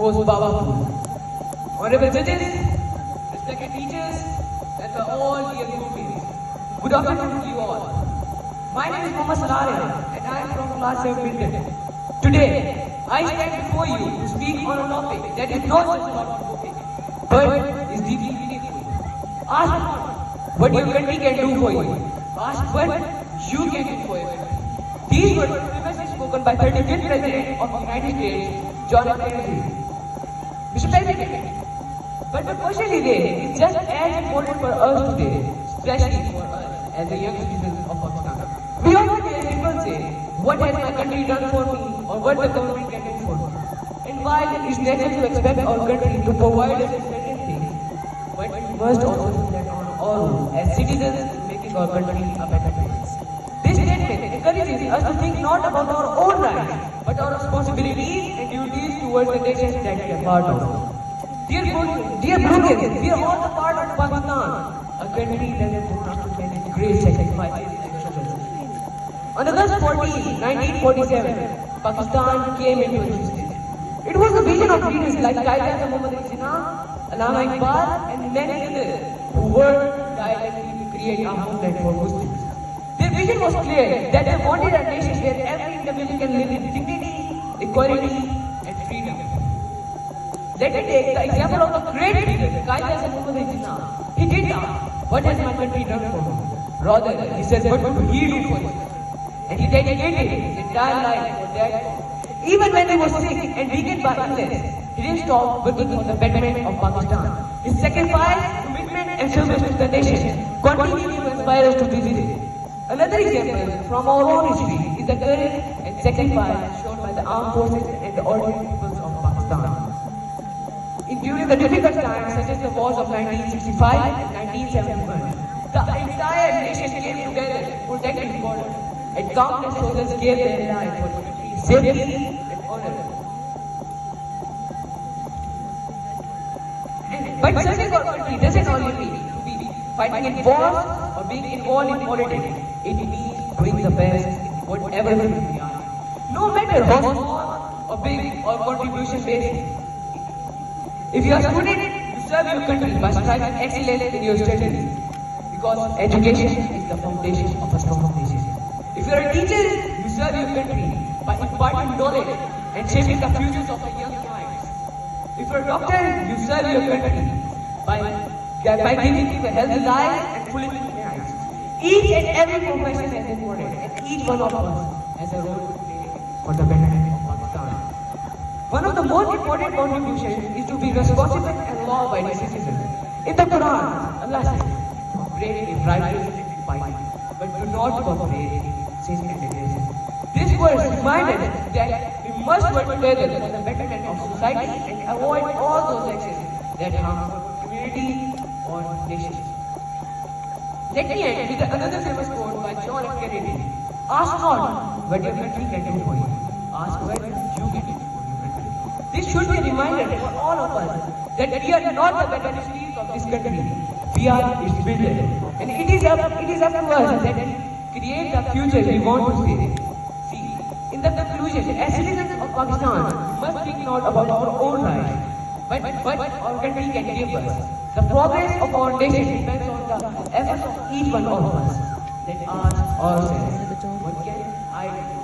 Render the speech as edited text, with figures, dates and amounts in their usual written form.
most powerful. Honorable judges, respected teachers, and the all dear students. Good afternoon to you all. My name is Mohammad Salaria and I am from class 7 Milton. Today, I stand before you to speak on a topic that is not just about cooking, but is deeply meaningful. Ask not what your country can do for you. Ask what you can do for your country. These were previously spoken by 35th President of the United States, John F. Kennedy. Mr. President, but the question is just as important for us today, especially for us as a young citizens of Pakistan. We often hear people say, what has my country done for me or what the government can do for me? And while it is natural to expect our country to provide us with certain things, but we must also reflect on our role as citizens in making our country a better place. This statement encourages us to think not about our own rights, but our responsibilities and duties towards the nation that we are part of. Dear Bluegill, we are all a part of Pakistan, a country that has grown up to many great sacrifices and struggles. On August 14, 1947, Pakistan came into existence. It was the vision of leaders like Qaeda Muhammad Ali Jinnah, Allama Iqbal, and many others who worked tirelessly to create a homeland for Muslims. Their vision was clear that they wanted a nation where every individual can live with dignity, equality, and freedom. Let me take the example of the great leader, Qaeda Muhammad Ali Jinnah. He did ask, what has my country done for me? Rather, he says, what would he do for his country? And he dedicated his entire life for that cause. Even when he was sick and weakened by illness, he didn't stop working for the betterment of Pakistan. His sacrifice, commitment, and service to the nation continue to inspire us to visit it. Another example from our own history is the courage and sacrifice shown by the armed forces and the ordinary peoples of Pakistan. During the difficult times such as the wars of 1965 and 1971, the entire nation came together to protect its border, and countless soldiers gave their lives for the country's safety and honor. But serving our country doesn't only mean to be fighting in wars or being involved in politics. It means doing the best in whatever field we are. No matter how small or big or contribution based. If you are a student, you serve your country by striving excellence in your studies, because education is the foundation of a strong nation. If you are a teacher, you serve your country by imparting knowledge and shaping the futures of the young minds. If you are a doctor, you serve your country by giving you a healthy life and fulfilling lives. Each and every profession is important, and each one of us has a role to play for the betterment of Pakistan. One of the most important contributions is to be responsible and law-abiding citizens. In the Quran, Allah says, cooperate in righteousness and fight, but do not cooperate in sin and aggression. This verse reminds us that we must work together for the betterment of society and avoid all those actions that harm our community or nation. Let me end with another famous quote by John F. Kennedy. Ask not what your country can do for you. Ask what you can do. This should be a reminder for all of us that we are not the beneficiaries of this country. We are its builders. And it is up to us that we create the future we want to see. See, in the conclusion, as citizens of Pakistan, must think not about our own rights, but what our country can give us. The progress of our nation depends on the efforts of each one of us. Let us ask ourselves, what can I do